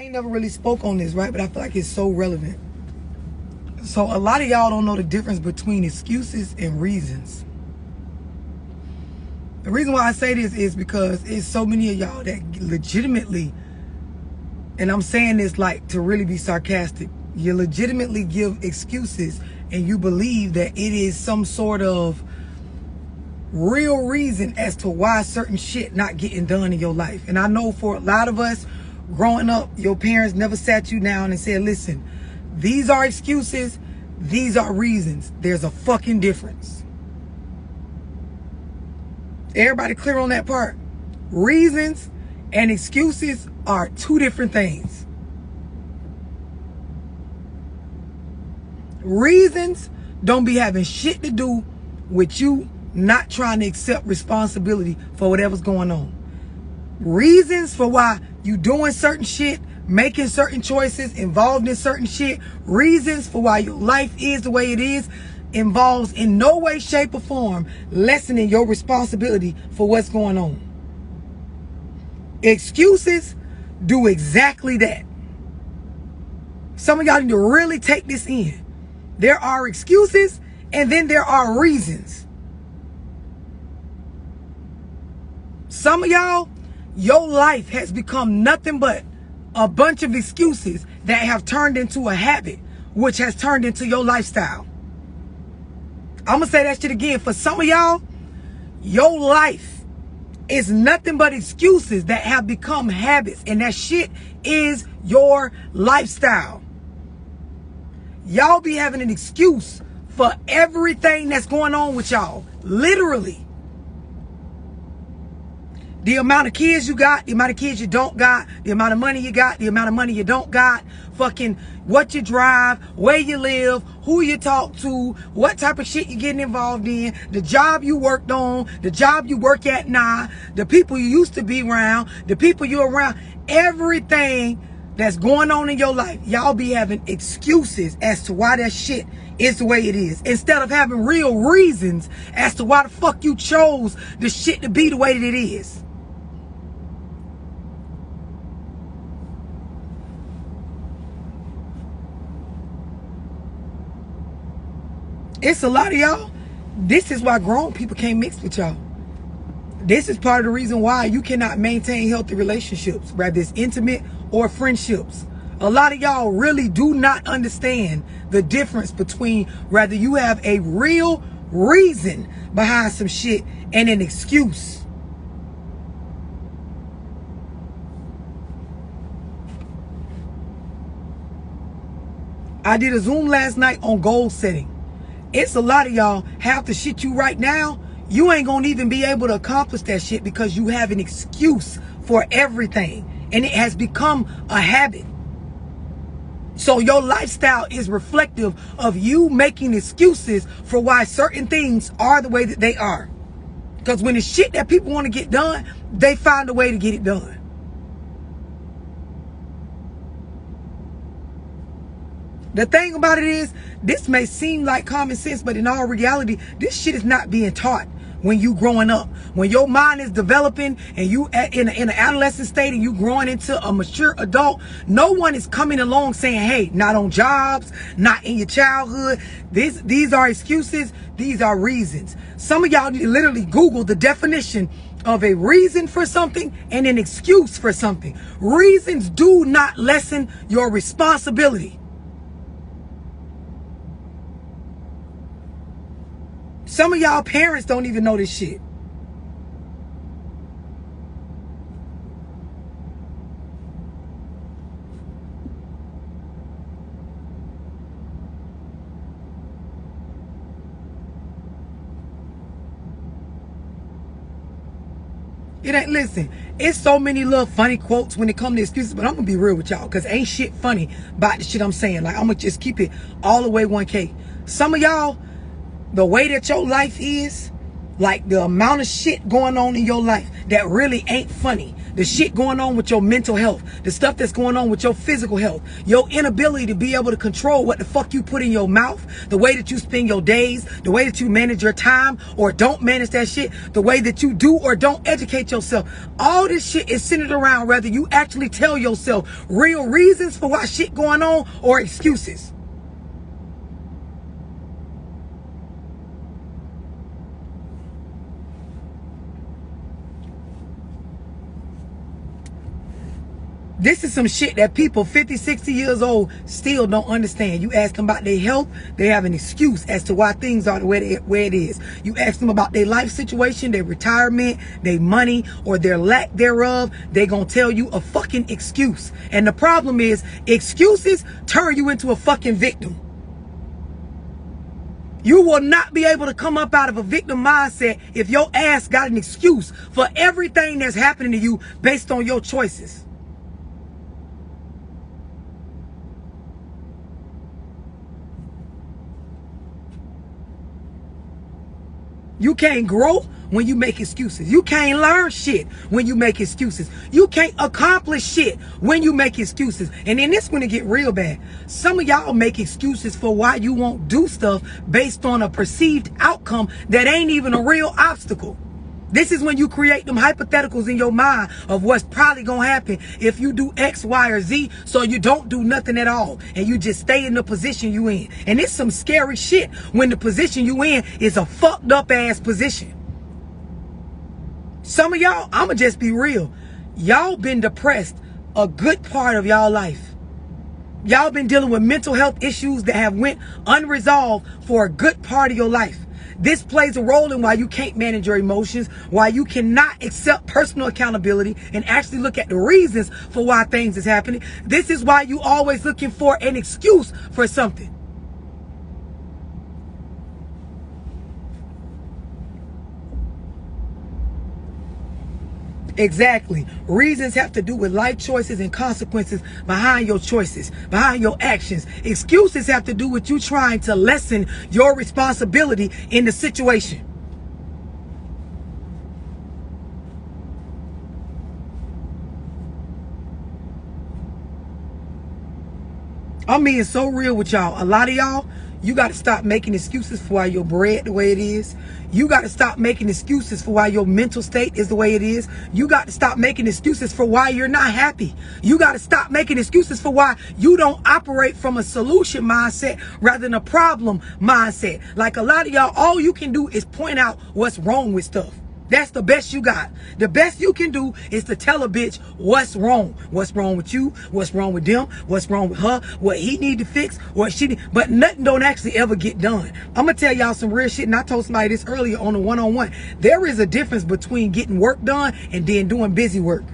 I ain't never really spoke on this, right? But I feel like it's so relevant. So a lot of y'all don't know the difference between excuses and reasons. The reason why I say this is because it's so many of y'all that legitimately, and I'm saying this like to really be sarcastic, you legitimately give excuses and you believe that it is some sort of real reason as to why certain shit not getting done in your life. And I know for a lot of us growing up, your parents never sat you down and said, listen, these are excuses, these are reasons. There's a fucking difference. Everybody clear on that part? Reasons and excuses are two different things. Reasons don't be having shit to do with you not trying to accept responsibility for whatever's going on. Reasons for why you doing certain shit, making certain choices, involved in certain shit, reasons for why your life is the way it is, involves in no way, shape, or form lessening your responsibility for what's going on. Excuses do exactly that. Some of y'all need to really take this in. There are excuses and then there are reasons. Some of y'all, your life has become nothing but a bunch of excuses that have turned into a habit, which has turned into your lifestyle. I'm gonna say that shit again. For some of y'all, your life is nothing but excuses that have become habits, and that shit is your lifestyle. Y'all be having an excuse for everything that's going on with y'all. Literally. The amount of kids you got, the amount of kids you don't got, the amount of money you got, the amount of money you don't got, fucking what you drive, where you live, who you talk to, what type of shit you getting involved in, the job you worked on, the job you work at now, the people you used to be around, the people you're around, everything that's going on in your life. Y'all be having excuses as to why that shit is the way it is, instead of having real reasons as to why the fuck you chose the shit to be the way that it is. It's a lot of y'all. This is why grown people can't mix with y'all. This is part of the reason why you cannot maintain healthy relationships, whether it's intimate or friendships. A lot of y'all really do not understand the difference between whether you have a real reason behind some shit and an excuse. I did a Zoom last night on goal setting. It's a lot of y'all, half the shit you right now, you ain't gonna even be able to accomplish that shit because you have an excuse for everything. And it has become a habit. So your lifestyle is reflective of you making excuses for why certain things are the way that they are. Because when the shit that people want to get done, they find a way to get it done. The thing about it is, this may seem like common sense, but in all reality, this shit is not being taught when you growing up. When your mind is developing and you in an adolescent state and you growing into a mature adult, no one is coming along saying, hey, not on jobs, not in your childhood. These are excuses. These are reasons. Some of y'all need to literally Google the definition of a reason for something and an excuse for something. Reasons do not lessen your responsibility. Some of y'all parents don't even know this shit. It ain't, listen, it's so many little funny quotes when it comes to excuses, but I'm gonna be real with y'all, because ain't shit funny about the shit I'm saying. Like, I'm gonna just keep it all the way 1K. Some of y'all, the way that your life is, Like the amount of shit going on in your life that really ain't funny. The shit going on with your mental health. The stuff that's going on with your physical health. Your inability to be able to control what the fuck you put in your mouth. The way that you spend your days. The way that you manage your time or don't manage that shit. The way that you do or don't educate yourself. All this shit is centered around whether you actually tell yourself real reasons for why shit going on or excuses. This is some shit that people 50, 60 years old still don't understand. You ask them about their health, they have an excuse as to why things are the way it is. You ask them about their life situation, their retirement, their money, or their lack thereof, they gonna tell you a fucking excuse. And the problem is, excuses turn you into a fucking victim. You will not be able to come up out of a victim mindset if your ass got an excuse for everything that's happening to you based on your choices. You can't grow when you make excuses. You can't learn shit when you make excuses. You can't accomplish shit when you make excuses. And then this when it get real bad. Some of y'all make excuses for why you won't do stuff based on a perceived outcome that ain't even a real obstacle. This is when you create them hypotheticals in your mind of what's probably gonna happen if you do X, Y, or Z, so you don't do nothing at all and you just stay in the position you in. And it's some scary shit when the position you in is a fucked up ass position. Some of y'all, I'ma just be real. Y'all been depressed a good part of y'all life. Y'all been dealing with mental health issues that have went unresolved for a good part of your life. This plays a role in why you can't manage your emotions, why you cannot accept personal accountability and actually look at the reasons for why things is happening. This is why you always looking for an excuse for something. Exactly. Reasons have to do with life choices and consequences behind your choices, behind your actions. Excuses have to do with you trying to lessen your responsibility in the situation. I'm being so real with y'all. A lot of y'all, you got to stop making excuses for why your bread the way it is. You got to stop making excuses for why your mental state is the way it is. You got to stop making excuses for why you're not happy. You got to stop making excuses for why you don't operate from a solution mindset rather than a problem mindset. Like a lot of y'all, all you can do is point out what's wrong with stuff. That's the best you got. The best you can do is to tell a bitch what's wrong. What's wrong with you? What's wrong with them? What's wrong with her? What he need to fix? What she need. But nothing don't actually ever get done. I'm going to tell y'all some real shit. And I told somebody this earlier on a one-on-one. There is a difference between getting work done and then doing busy work.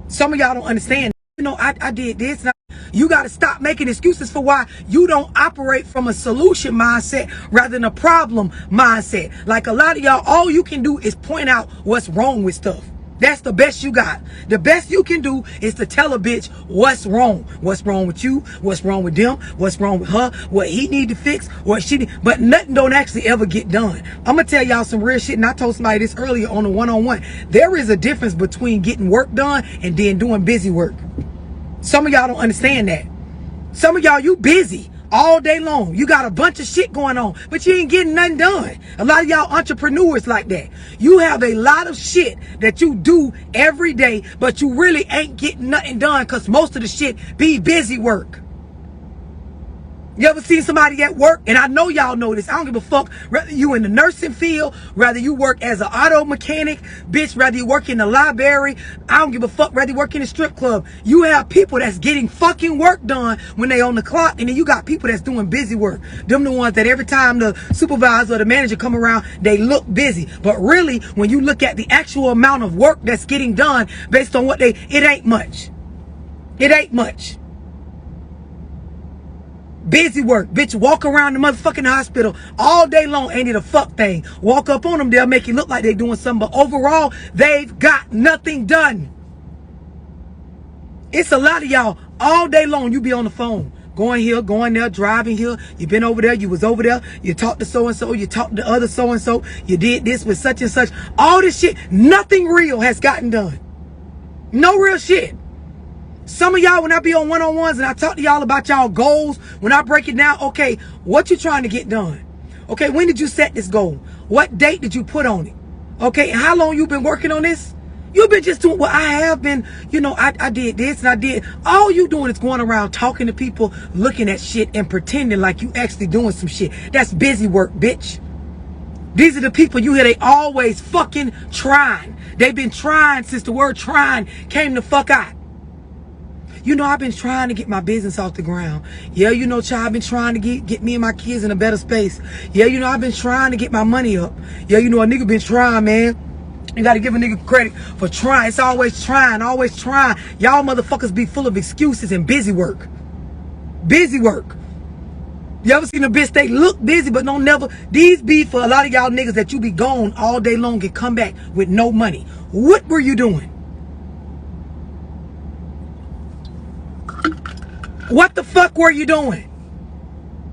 Some of y'all don't understand. You know, I did this. And you got to stop making excuses for why you don't operate from a solution mindset rather than a problem mindset. Like a lot of y'all, all you can do is point out what's wrong with stuff. That's the best you got. The best you can do is to tell a bitch what's wrong. What's wrong with you? What's wrong with them? What's wrong with her? What he need to fix? What she need. But nothing don't actually ever get done. I'm going to tell y'all some real shit. And I told somebody this earlier on a one-on-one. There is a difference between getting work done and then doing busy work. Some of y'all don't understand that. Some of y'all, you busy all day long. You got a bunch of shit going on, but you ain't getting nothing done. A lot of y'all entrepreneurs like that. You have a lot of shit that you do every day, but you really ain't getting nothing done because most of the shit be busy work. You ever seen somebody at work? And I know y'all know this. I don't give a fuck whether you in the nursing field, whether you work as an auto mechanic, bitch, whether you work in the library. I don't give a fuck whether you work in a strip club. You have people that's getting fucking work done when they on the clock. And then you got people that's doing busy work. Them the ones that every time the supervisor or the manager come around, they look busy. But really, when you look at the actual amount of work that's getting done based on what it ain't much. It ain't much. Busy work. Bitch, walk around the motherfucking hospital all day long. Ain't it a fuck thing? Walk up on them, they'll make you look like they're doing something. But overall, they've got nothing done. It's a lot of y'all all day long. You be on the phone going here, going there, driving here. You been over there, you was over there. You talked to so-and-so, you talked to other so-and-so. You did this with such and such. All this shit, nothing real has gotten done. No real shit. Some of y'all, when I be on one-on-ones and I talk to y'all about y'all goals, when I break it down, okay, what you trying to get done? Okay, when did you set this goal? What date did you put on it? Okay, and how long you been working on this? You've been just doing what I have been, you know, I did this and I did. All you doing is going around talking to people, looking at shit and pretending like you actually doing some shit. That's busy work, bitch. These are the people you hear, they always fucking trying. They've been trying since the word trying came the fuck out. You know, I've been trying to get my business off the ground. Yeah, you know, child, I've been trying to get me and my kids in a better space. Yeah, you know, I've been trying to get my money up. Yeah, you know, a nigga been trying, man. You gotta give a nigga credit for trying. It's always trying, always trying. Y'all motherfuckers be full of excuses and busy work. Busy work. You ever seen a bitch, they look busy, but don't never. These be for a lot of y'all niggas that you be gone all day long and come back with no money. What were you doing? What the fuck were you doing?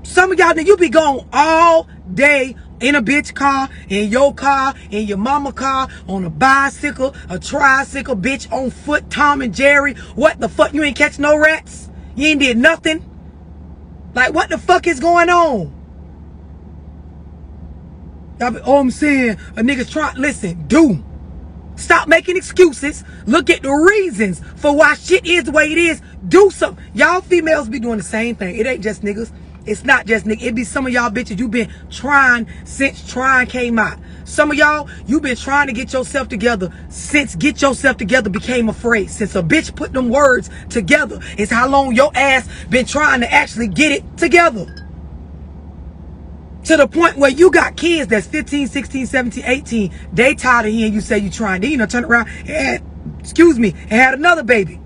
Some of y'all, you be gone all day in a bitch car, in your car, in your mama car, on a bicycle, a tricycle, bitch, on foot, Tom and Jerry. What the fuck? You ain't catch no rats? You ain't did nothing? Like, what the fuck is going on? Y'all be, oh, I'm saying, a nigga's trying. Listen, do. Stop making excuses. Look at the reasons for why shit is the way it is. Do something. Y'all females be doing the same thing. It ain't just niggas. It's not just niggas. It be some of y'all bitches. You been trying since trying came out. Some of y'all, you been trying to get yourself together since get yourself together became a phrase. Since a bitch put them words together. It's how long your ass been trying to actually get it together. To the point where you got kids that's 15, 16, 17, 18. They tired of hearing you say you trying. Then, you know, turn around and, and had another baby.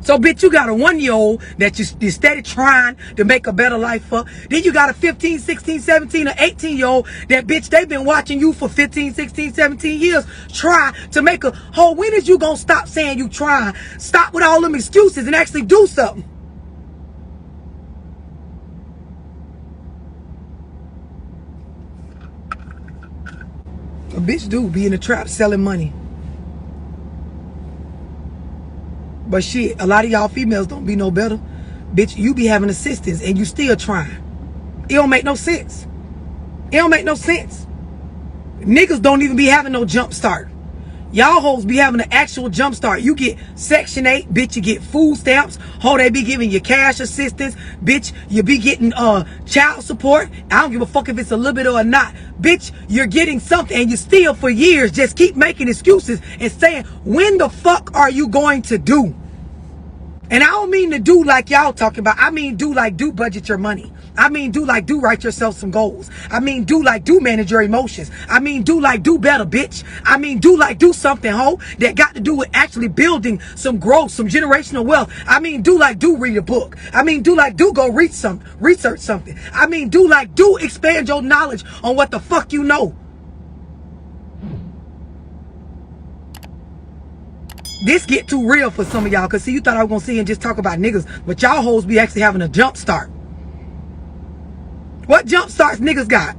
So, bitch, you got a 1-year-old that you steady trying to make a better life for. Then you got a 15, 16, 17, or 18-year-old that, bitch, they've been watching you for 15, 16, 17 years try to make a whole. When is you gonna stop saying you trying? Stop with all them excuses and actually do something. A bitch do be in the trap selling money. But shit, a lot of y'all females don't be no better. Bitch, you be having assistance and you still trying. It don't make no sense. It don't make no sense. Niggas don't even be having no jump start. Y'all hoes be having an actual jump start. You get Section 8, bitch, you get food stamps. Ho, they be giving you cash assistance. Bitch, you be getting child support. I don't give a fuck if it's a little bit or not. Bitch, you're getting something and you still for years just keep making excuses and saying, when the fuck are you going to do? And I don't mean to do like y'all talking about. I mean do like do budget your money. I mean do like do write yourself some goals. I mean do like do manage your emotions. I mean do like do better, bitch. I mean do like do something, ho, that got to do with actually building some growth, some generational wealth. I mean do like do read a book. I mean do like do go research something. I mean do like do expand your knowledge on what the fuck you know. This get too real for some of y'all, because see, you thought I was going to see and just talk about niggas, but y'all hoes be actually having a jump start. What jump starts niggas got?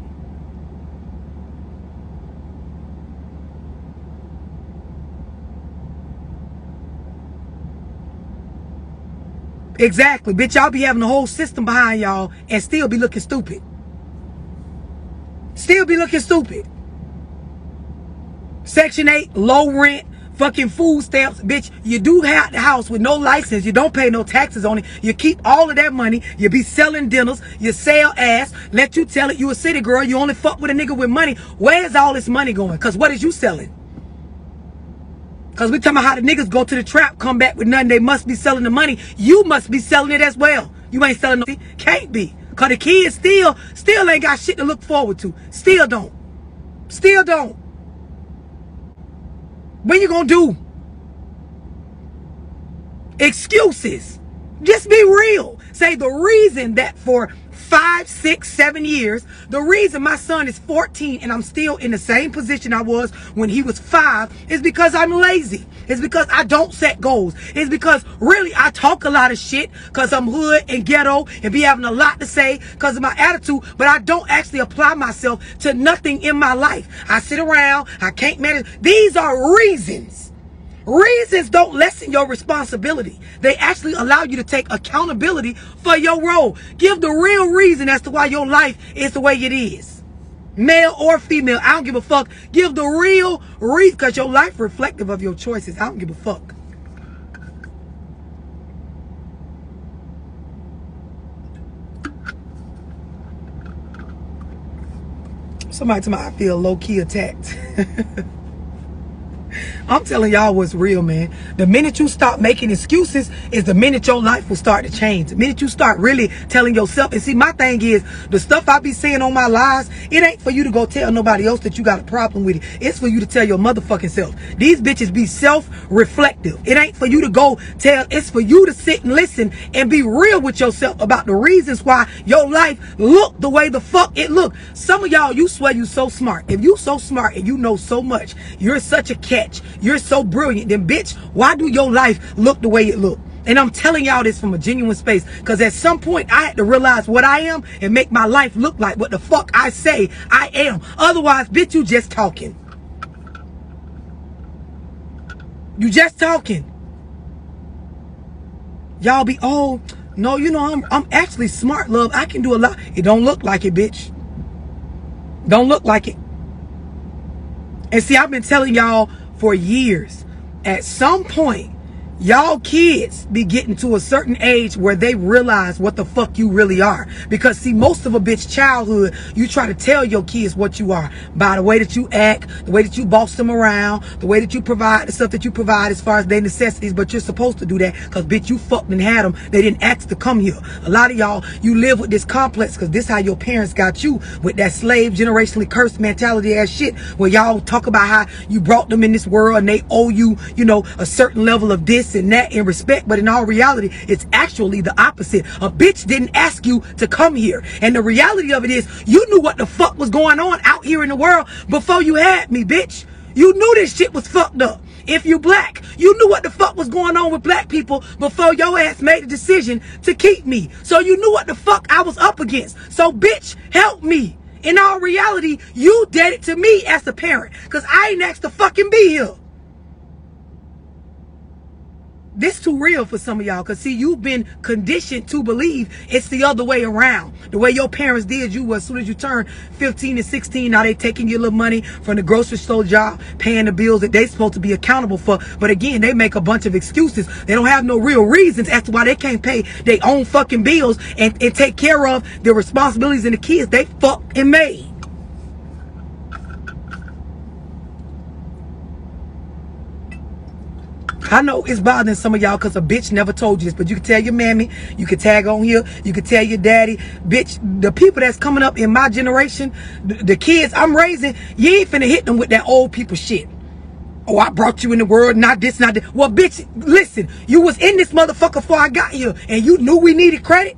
Exactly, bitch, y'all be having a whole system behind y'all and still be looking stupid. Still be looking stupid. Section 8, low rent. Fucking food stamps, bitch. You do have the house with no license. You don't pay no taxes on it. You keep all of that money. You be selling dinners. You sell ass. Let you tell it you a city girl. You only fuck with a nigga with money. Where's all this money going? Because what is you selling? Because we talking about how the niggas go to the trap, come back with nothing. They must be selling the money. You must be selling it as well. You ain't selling no. Can't be. Because the kids still ain't got shit to look forward to. Still don't. Still don't. When you gonna do? Excuses. Just be real. Say the reason that for 5, 6, 7 years. The reason my son is 14 and I'm still in the same position I was when he was 5 is because I'm lazy. It's because I don't set goals. It's because really I talk a lot of shit because I'm hood and ghetto and be having a lot to say because of my attitude, but I don't actually apply myself to nothing in my life. I sit around, I can't manage. These are reasons. Reasons don't lessen your responsibility. They actually allow you to take accountability for your role. Give the real reason as to why your life is the way it is. Male or female, I don't give a fuck. Give the real reason, because your life reflective of your choices. I don't give a fuck. Somebody told me I feel low-key attacked. I'm telling y'all what's real, man. The minute you stop making excuses is the minute your life will start to change. The minute you start really telling yourself. And see, my thing is, the stuff I be saying on my lives, it ain't for you to go tell nobody else that you got a problem with it. It's for you to tell your motherfucking self. These bitches be self-reflective. It ain't for you to go tell. It's for you to sit and listen and be real with yourself about the reasons why your life look the way the fuck it look. Some of y'all, you swear you so smart. If you so smart and you know so much, you're such a catch. You're so brilliant. Then bitch, why do your life look the way it look? And I'm telling y'all this from a genuine space, because at some point I had to realize what I am and make my life look like what the fuck I say I am. Otherwise, bitch, you just talking. You just talking. Y'all be, oh no, you know, I'm actually smart, love. I can do a lot. It don't look like it, bitch. Don't look like it. And see, I've been telling y'all for years, at some point, y'all kids be getting to a certain age where they realize what the fuck you really are. Because see, most of a bitch childhood, you try to tell your kids what you are by the way that you act, the way that you boss them around, the way that you provide the stuff that you provide as far as their necessities. But you're supposed to do that because bitch, you fucked and had them. They didn't ask to come here. A lot of y'all, you live with this complex because this how your parents got you, with that slave generationally cursed mentality ass shit, where y'all talk about how you brought them in this world and they owe you, you know, a certain level of this and that in respect. But in all reality, it's actually the opposite. A bitch didn't ask you to come here. And the reality of it is, you knew what the fuck was going on out here in the world before you had me, bitch. You knew this shit was fucked up. If you black, you knew what the fuck was going on with black people before your ass made the decision to keep me. So you knew what the fuck I was up against. So bitch, help me. In all reality, you did it to me as a parent, because I ain't asked to fucking be here. This too real for some of y'all, because see, you've been conditioned to believe it's the other way around. The way your parents did you was, as soon as you turn 15 and 16, now they taking your little money from the grocery store job, paying the bills that they supposed to be accountable for. But again, they make a bunch of excuses. They don't have no real reasons as to why they can't pay their own fucking bills and take care of the responsibilities and the kids they fucked and made. I know it's bothering some of y'all because a bitch never told you this, but you can tell your mammy, you can tag on here, you can tell your daddy. Bitch, the people that's coming up in my generation, the kids I'm raising, you ain't finna hit them with that old people shit. Oh, I brought you in the world, not this, not that. Well, bitch, listen, you was in this motherfucker before I got here, and you knew we needed credit.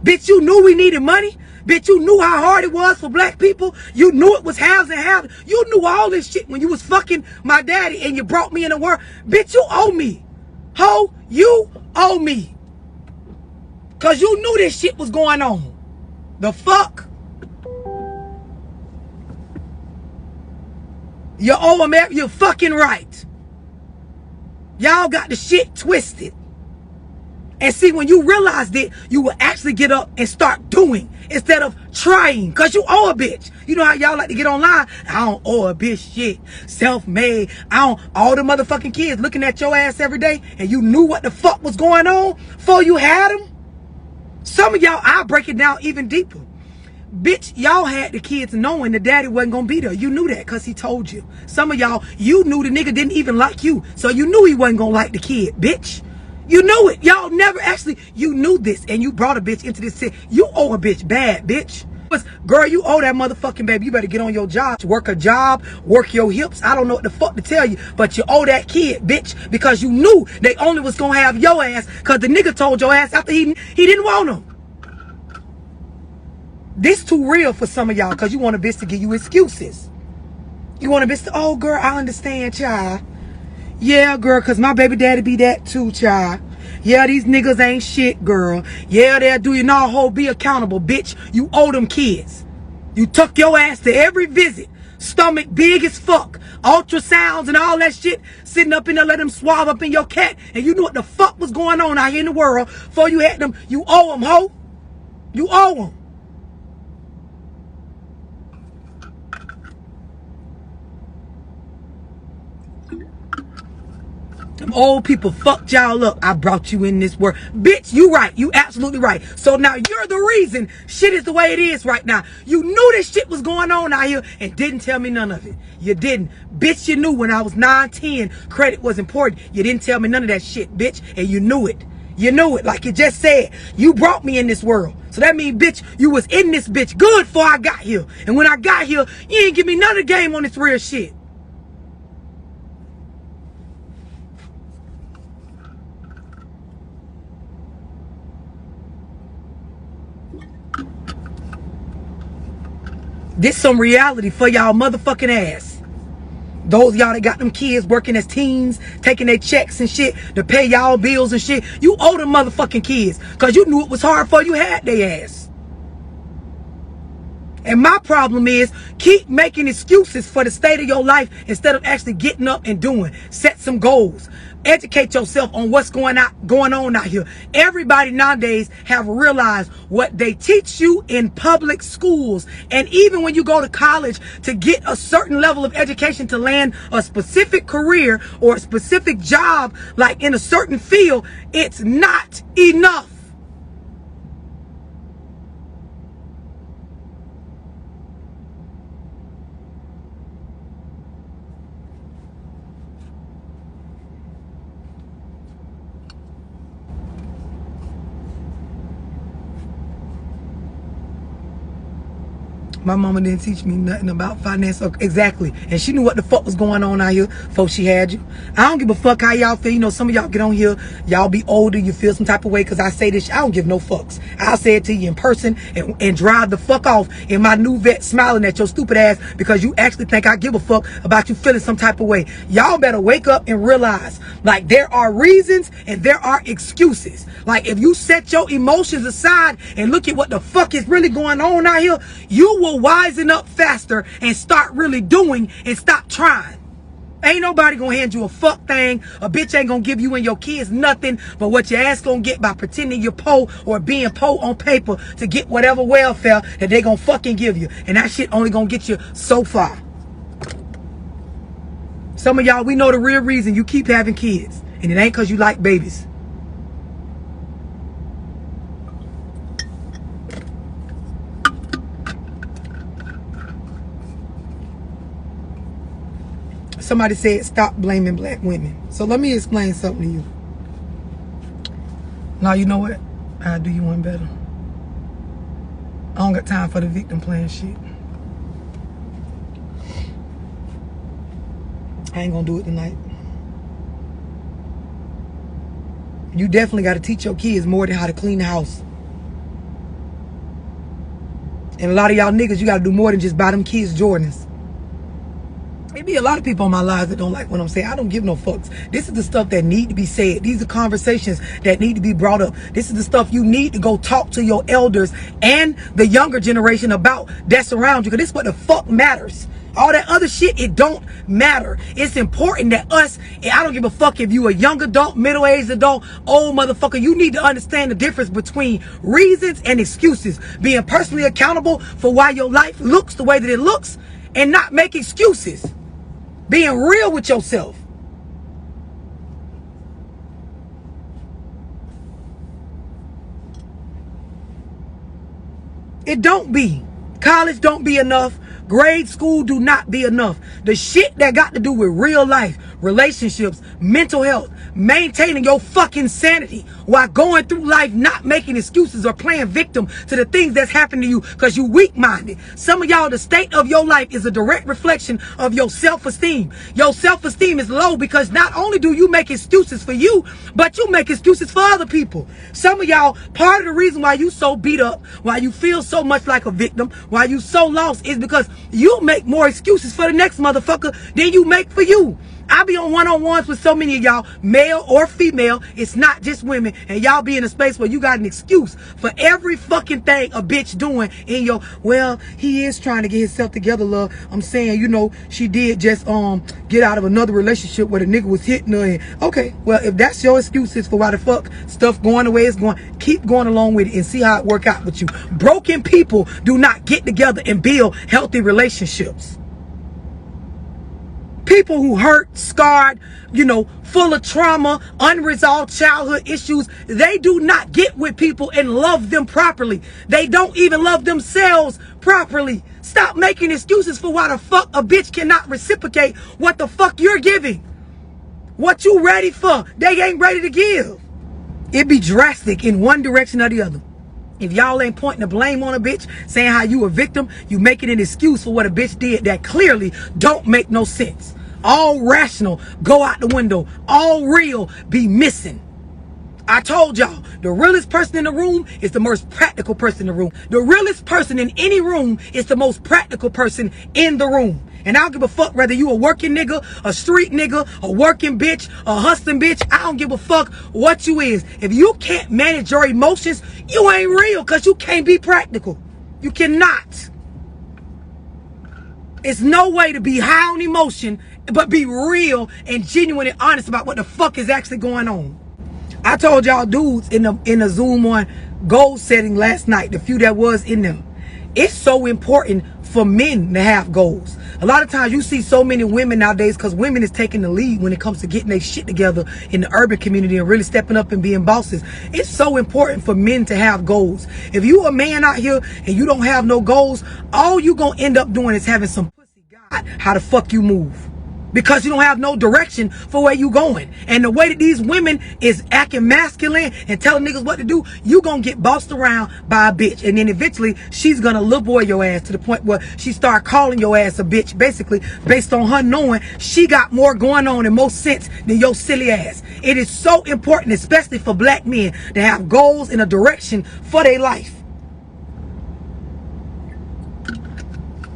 Bitch, you knew we needed money. Bitch, you knew how hard it was for black people. You knew it was haves and have. You knew all this shit when you was fucking my daddy and you brought me in the world. Bitch, you owe me. Ho, you owe me. Because you knew this shit was going on. The fuck? You owe America. You're fucking right. Y'all got the shit twisted. And see, when you realized it, you will actually get up and start doing instead of trying, because you owe a bitch. You know how y'all like to get online? I don't owe a bitch shit. Self-made. All the motherfucking kids looking at your ass every day, and you knew what the fuck was going on before you had them. Some of y'all, I'll break it down even deeper. Bitch, y'all had the kids knowing the daddy wasn't gonna be there. You knew that because he told you. Some of y'all, you knew the nigga didn't even like you, so you knew he wasn't gonna like the kid, bitch. You knew it. Y'all never actually, you knew this, and you brought a bitch into this city. You owe a bitch bad, bitch. Girl, you owe that motherfucking baby. You better get on your job, work a job, work your hips. I don't know what the fuck to tell you, but you owe that kid, bitch, because you knew they only was gonna have your ass because the nigga told your ass after he didn't want him. This too real for some of y'all because you want a bitch to give you excuses. You want a bitch to, oh, girl, I understand, child. Yeah, girl, because my baby daddy be that too, child. Yeah, these niggas ain't shit, girl. Yeah, they'll do you. No, ho, be accountable, bitch. You owe them kids. You took your ass to every visit. Stomach big as fuck. Ultrasounds and all that shit. Sitting up in there, let them swab up in your cat. And you knew what the fuck was going on out here in the world before you had them. You owe them, ho. You owe them. Them old people fucked y'all up. I brought you in this world. Bitch, you right. You absolutely right. So now you're the reason shit is the way it is right now. You knew this shit was going on out here and didn't tell me none of it. You didn't. Bitch, you knew when I was 9, 10, credit was important. You didn't tell me none of that shit, bitch. And you knew it. You knew it. Like you just said. You brought me in this world. So that means, bitch, you was in this bitch good before I got here. And when I got here, you ain't give me none of the game on this real shit. This some reality for y'all motherfucking ass. Those of y'all that got them kids working as teens, taking their checks and shit to pay y'all bills and shit. You owe them motherfucking kids because you knew it was hard for you had their ass. And my problem is keep making excuses for the state of your life instead of actually getting up and doing. Set some goals. Educate yourself on what's going on out here. Everybody nowadays have realized what they teach you in public schools. And even when you go to college to get a certain level of education to land a specific career or a specific job, like in a certain field, it's not enough. My mama didn't teach me nothing about finance. Exactly. And she knew what the fuck was going on out here before she had you. I don't give a fuck how y'all feel. You know, some of y'all get on here, y'all be older, you feel some type of way because I say this. I don't give no fucks. I'll say it to you in person and drive the fuck off in my new vet smiling at your stupid ass because you actually think I give a fuck about you feeling some type of way. Y'all better wake up and realize, like, there are reasons and there are excuses. Like, if you set your emotions aside and look at what the fuck is really going on out here, you will wisen up faster and start really doing and stop trying. Ain't nobody gonna hand you a fuck thing. A bitch ain't gonna give you and your kids nothing but what your ass gonna get by pretending you're poor or being poor on paper to get whatever welfare that they gonna fucking give you. And that shit only gonna get you so far. Some of y'all, we know the real reason you keep having kids. And it ain't because you like babies. Somebody said, stop blaming black women. So let me explain something to you. Now, you know what? I'll do you one better. I don't got time for the victim playing shit. I ain't gonna do it tonight. You definitely got to teach your kids more than how to clean the house. And a lot of y'all niggas, you got to do more than just buy them kids Jordans. There be a lot of people on my lives that don't like what I'm saying. I don't give no fucks. This is the stuff that need to be said. These are conversations that need to be brought up. This is the stuff you need to go talk to your elders and the younger generation about that's around you. Because this is what the fuck matters. All that other shit, it don't matter. It's important that us, I don't give a fuck if you a young adult, middle-aged adult, old motherfucker, you need to understand the difference between reasons and excuses. Being personally accountable for why your life looks the way that it looks and not make excuses. Being real with yourself. It don't be College don't be enough. Grade school do not be enough. The shit that got to do with real life, relationships, mental health, maintaining your fucking sanity while going through life not making excuses or playing victim to the things that's happening to you because you weak-minded. Some of y'all, the state of your life is a direct reflection of your self-esteem. Your self-esteem is low because not only do you make excuses for you, but you make excuses for other people. Some of y'all, part of the reason why you so beat up, why you feel so much like a victim, why you so lost is because you make more excuses for the next motherfucker than you make for you. I be on one-on-ones with so many of y'all, male or female. It's not just women. And y'all be in a space where you got an excuse for every fucking thing a bitch doing in your, well, he is trying to get himself together, love. I'm saying, you know, she did just get out of another relationship where the nigga was hitting her. And, okay, well, if that's your excuses for why the fuck stuff going the way it's going, keep going along with it and see how it work out with you. Broken people do not get together and build healthy relationships. People who hurt, scarred, you know, full of trauma, unresolved childhood issues, they do not get with people and love them properly. They don't even love themselves properly. Stop making excuses for why the fuck a bitch cannot reciprocate what the fuck you're giving. What you ready for, they ain't ready to give. It be drastic in one direction or the other. If y'all ain't pointing the blame on a bitch, saying how you a victim, you making an excuse for what a bitch did that clearly don't make no sense. All rational, go out the window. All real, be missing. I told y'all, the realest person in the room is the most practical person in the room. The realest person in any room is the most practical person in the room. And I don't give a fuck whether you a working nigga, a street nigga, a working bitch, a hustling bitch. I don't give a fuck what you is. If you can't manage your emotions, you ain't real because you can't be practical. You cannot. It's no way to be high on emotion, but be real and genuine and honest about what the fuck is actually going on. I told y'all dudes in the Zoom on goal setting last night, the few that was in them. It's so important for men to have goals. A lot of times you see so many women nowadays because women is taking the lead when it comes to getting their shit together in the urban community and really stepping up and being bosses. It's so important for men to have goals. If you a man out here and you don't have no goals, all you gonna end up doing is having some pussy God how the fuck you move. Because you don't have no direction for where you going. And the way that these women is acting masculine and telling niggas what to do, you gonna get bossed around by a bitch. And then eventually, she's gonna little boy your ass to the point where she start calling your ass a bitch, basically, based on her knowing she got more going on in most sense than your silly ass. It is so important, especially for black men, to have goals and a direction for their life.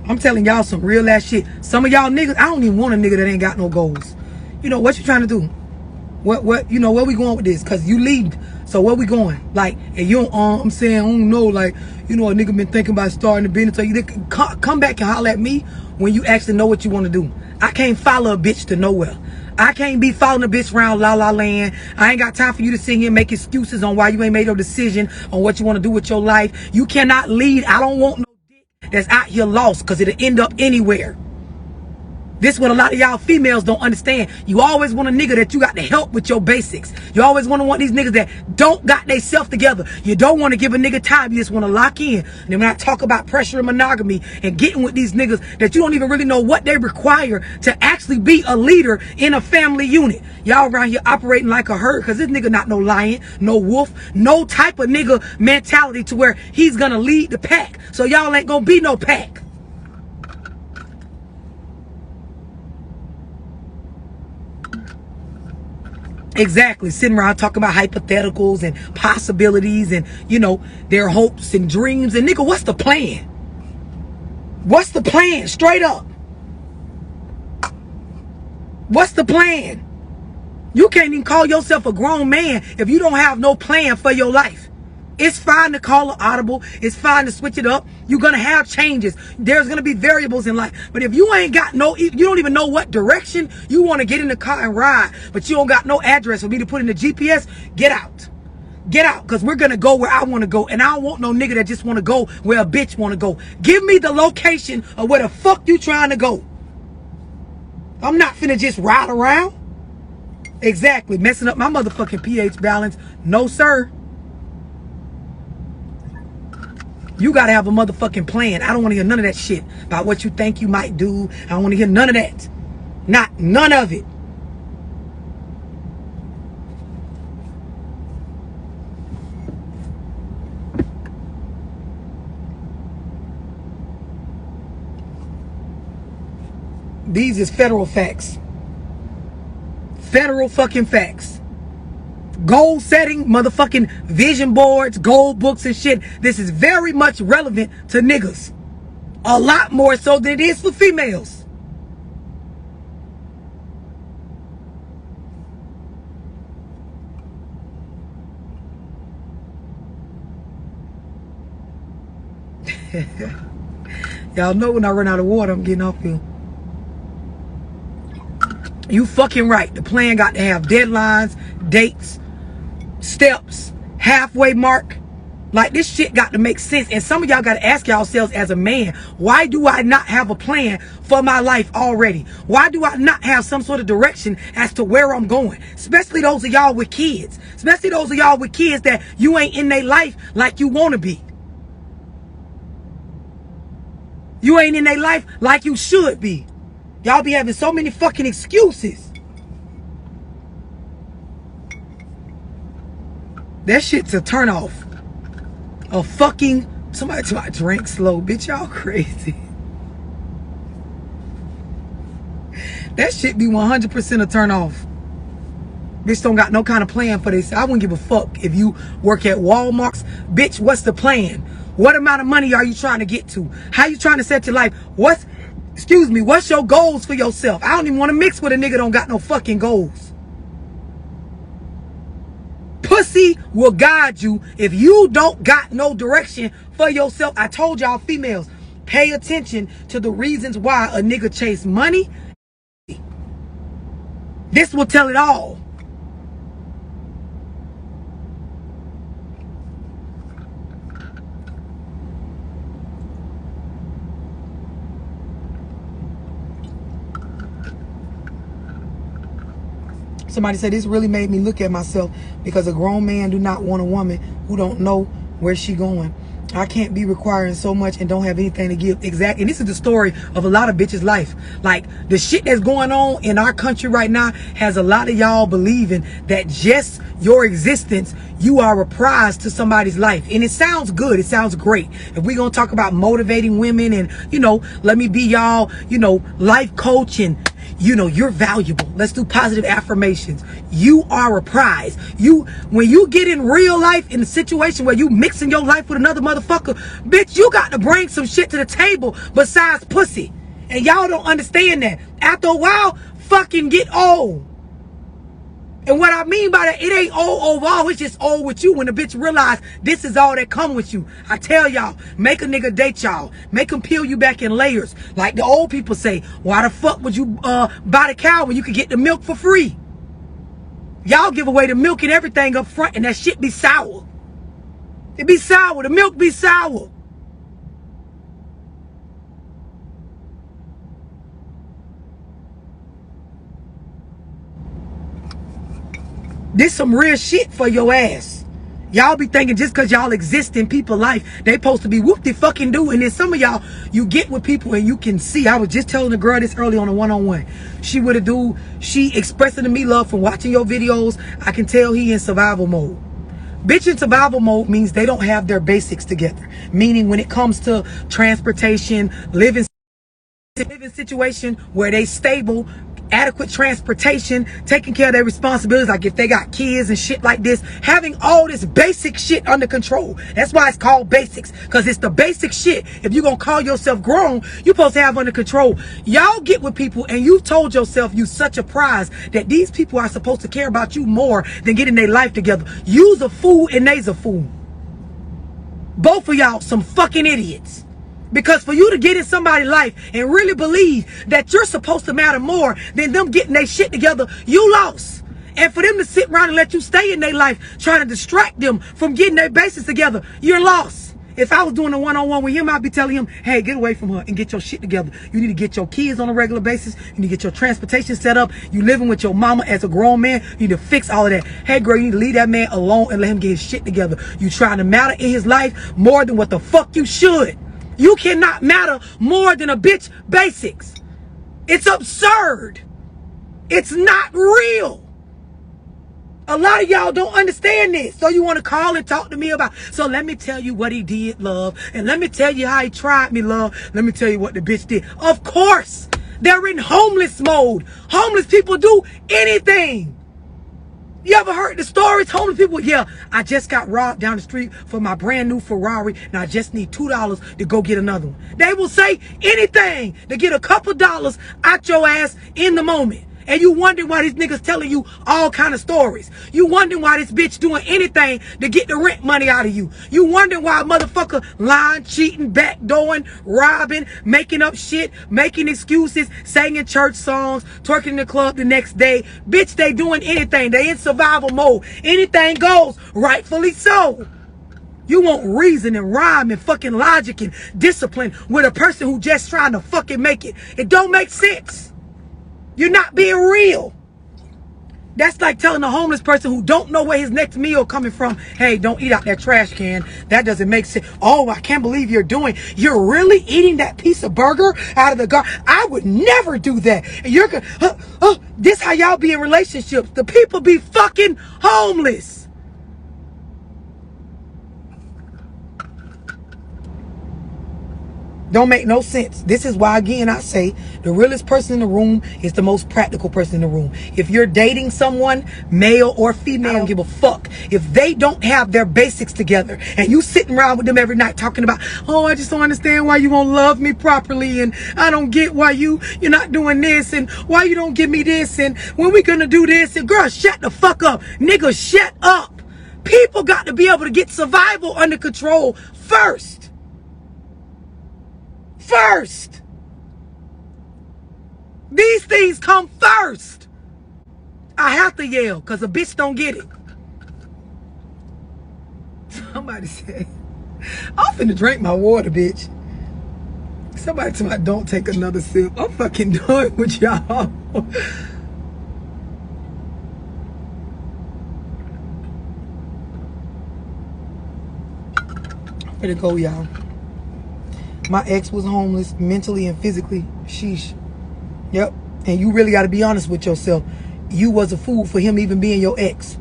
I'm telling y'all some real ass shit. Some of y'all niggas, I don't even want a nigga that ain't got no goals. You know, what you trying to do? You know, where we going with this? Cause you lead. So where we going? Like, and you don't, I'm saying, I don't know, like, you know, a nigga been thinking about starting a business. So you come back and holler at me when you actually know what you want to do. I can't follow a bitch to nowhere. I can't be following a bitch around la la land. I ain't got time for you to sit here and make excuses on why you ain't made no decision on what you want to do with your life. You cannot lead. I don't want no that's out here lost because it'll end up anywhere. This is what a lot of y'all females don't understand. You always want a nigga that you got to help with your basics. You always want these niggas that don't got they self together. You don't want to give a nigga time. You just want to lock in. And then when I talk about pressure and monogamy and getting with these niggas that you don't even really know what they require to actually be a leader in a family unit. Y'all around here operating like a herd because this nigga not no lion, no wolf, no type of nigga mentality to where he's going to lead the pack. So y'all ain't going to be no pack. Exactly. Sitting around talking about hypotheticals and possibilities and, you know, their hopes and dreams. And nigga, what's the plan? What's the plan? Straight up. What's the plan? You can't even call yourself a grown man if you don't have no plan for your life. It's fine to call an audible. It's fine to switch it up. You're going to have changes. There's going to be variables in life. But if you ain't got you don't even know what direction you want to get in the car and ride, but you don't got no address for me to put in the GPS, get out. Get out, because we're going to go where I want to go. And I don't want no nigga that just want to go where a bitch want to go. Give me the location of where the fuck you trying to go. I'm not finna just ride around. Exactly. Messing up my motherfucking pH balance. No, sir. You gotta have a motherfucking plan. I don't want to hear none of that shit about what you think you might do. I don't want to hear none of that. None of it. These is federal facts. Federal fucking facts. Goal setting, motherfucking vision boards, goal books and shit. This is very much relevant to niggas. A lot more so than it is for females. Y'all know when I run out of water, I'm getting off here. You fucking right. The plan got to have deadlines, dates, steps, halfway mark. Like, this shit got to make sense. And some of y'all got to ask yourselves as a man, why do I not have a plan for my life already? Why do I not have some sort of direction as to where I'm going? Especially those of y'all with kids. Especially those of y'all with kids that you ain't in their life like you want to be. You ain't in their life like you should be. Y'all be having so many fucking excuses. That shit's a turn off. A fucking... Somebody tell me drink slow. Bitch, y'all crazy. That shit be 100% a turn off. Bitch don't got no kind of plan for this. I wouldn't give a fuck if you work at Walmart. Bitch, what's the plan? What amount of money are you trying to get to? How you trying to set your life? What's your goals for yourself? I don't even want to mix with a nigga don't got no fucking goals. Pussy will guide you if you don't got no direction for yourself. I told y'all females, pay attention to the reasons why a nigga chase money. This will tell it all. Somebody said this really made me look at myself because a grown man do not want a woman who don't know where she going. I can't be requiring so much and don't have anything to give. Exactly. And this is the story of a lot of bitches' life. Like, the shit that's going on in our country right now has a lot of y'all believing that just your existence, you are a prize to somebody's life. And it sounds good. It sounds great. If we're going to talk about motivating women and, let me be y'all, life coach and, you're valuable. Let's do positive affirmations. You are a prize. When you get in real life in a situation where you mixing your life with another motherfucker, bitch, you got to bring some shit to the table besides pussy. And y'all don't understand that. After a while, fucking get old. And what I mean by that, it ain't old overall. It's just old with you when the bitch realize this is all that come with you. I tell y'all, make a nigga date y'all. Make him peel you back in layers. Like the old people say, why the fuck would you buy the cow when you could get the milk for free? Y'all give away the milk and everything up front and that shit be sour. It be sour. The milk be sour. This some real shit for your ass. Y'all be thinking just because y'all exist in people's life, they supposed to be whoop-de-fucking do. And then some of y'all, you get with people and you can see. I was just telling the girl this early on a one-on-one. She with a dude, she expressing to me love from watching your videos. I can tell he in survival mode. Bitch in survival mode means they don't have their basics together. Meaning when it comes to transportation, living situation where they stable, adequate transportation, taking care of their responsibilities, like if they got kids and shit like this, having all this basic shit under control. That's why it's called basics, because it's the basic shit. If you're gonna call yourself grown, you're supposed to have under control. Y'all get with people and you've told yourself you such a prize that these people are supposed to care about you more than getting their life together. You's a fool and they's a fool. Both of y'all some fucking idiots. Because for you to get in somebody's life and really believe that you're supposed to matter more than them getting their shit together, you lost. And for them to sit around and let you stay in their life trying to distract them from getting their bases together, you're lost. If I was doing a one-on-one with him, I'd be telling him, hey, get away from her and get your shit together. You need to get your kids on a regular basis. You need to get your transportation set up. You living with your mama as a grown man. You need to fix all of that. Hey, girl, you need to leave that man alone and let him get his shit together. You trying to matter in his life more than what the fuck you should. You cannot matter more than a bitch basics. It's absurd. It's not real. A lot of y'all don't understand this. So you want to call and talk to me about, so let me tell you what he did, love. And let me tell you how he tried me, love. Let me tell you what the bitch did. Of course, they're in homeless mode. Homeless people do anything. You ever heard the stories? Homeless people, yeah, I just got robbed down the street for my brand new Ferrari and I just need $2 to go get another one. They will say anything to get a couple dollars out your ass in the moment. And you wondering why these niggas telling you all kind of stories. You wondering why this bitch doing anything to get the rent money out of you. You wondering why a motherfucker lying, cheating, backdooring, robbing, making up shit, making excuses, singing church songs, twerking in the club the next day. Bitch, they doing anything. They in survival mode. Anything goes, rightfully so. You want reason and rhyme and fucking logic and discipline with a person who just trying to fucking make it. It don't make sense. You're not being real. That's like telling a homeless person who don't know where his next meal coming from, hey, don't eat out that trash can. That doesn't make sense. Oh, I can't believe you're really eating that piece of burger out of the garbage. I would never do that. And you're gonna, this how y'all be in relationships. The people be fucking homeless. Don't make no sense. This is why, again, I say the realest person in the room is the most practical person in the room. If you're dating someone, male or female, I don't give a fuck. If they don't have their basics together and you sitting around with them every night talking about, oh, I just don't understand why you won't love me properly, and I don't get why you're not doing this, and why you don't give me this, and when we gonna do this, and girl, shut the fuck up. Nigga, shut up. People got to be able to get survival under control first. First. These things come first. I have to yell because a bitch don't get it. Somebody said, I'm finna drink my water, bitch. Somebody told me don't take another sip. I'm fucking done with y'all. I'm finna go, y'all. My ex was homeless mentally and physically. Sheesh. Yep. And you really got to be honest with yourself. You was a fool for him even being your ex.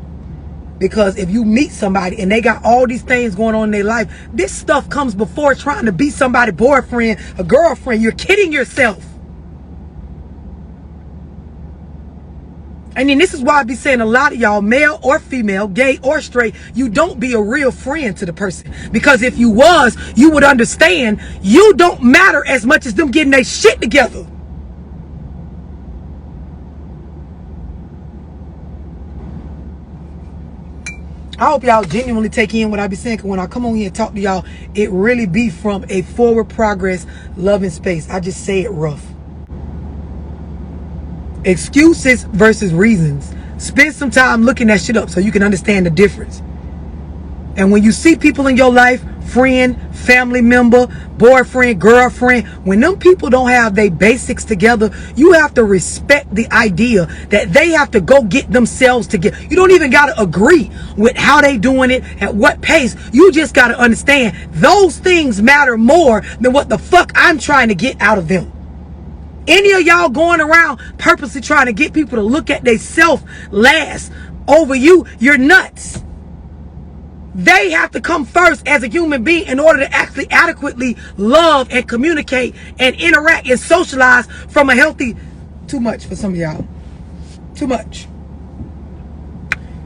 Because if you meet somebody and they got all these things going on in their life, this stuff comes before trying to be somebody's boyfriend, a girlfriend. You're kidding yourself. And then this is why I be saying a lot of y'all, male or female, gay or straight, you don't be a real friend to the person. Because if you was, you would understand you don't matter as much as them getting their shit together. I hope y'all genuinely take in what I be saying, because when I come on here and talk to y'all, it really be from a forward progress, loving space. I just say it rough. Excuses versus reasons. Spend some time looking that shit up so you can understand the difference. And when you see people in your life, friend, family member, boyfriend, girlfriend, when them people don't have their basics together, you have to respect the idea that they have to go get themselves together. You don't even got to agree with how they doing it, at what pace. You just got to understand those things matter more than what the fuck I'm trying to get out of them. Any of y'all going around purposely trying to get people to look at themselves last over you, you're nuts. They have to come first as a human being in order to actually adequately love and communicate and interact and socialize from a healthy... Too much for some of y'all. Too much.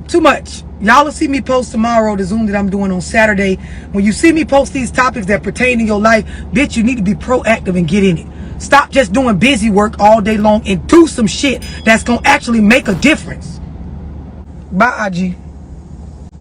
Too much. Y'all will see me post tomorrow the Zoom that I'm doing on Saturday. When you see me post these topics that pertain to your life, bitch, you need to be proactive and get in it. Stop just doing busy work all day long and do some shit that's gonna actually make a difference. Bye, IG.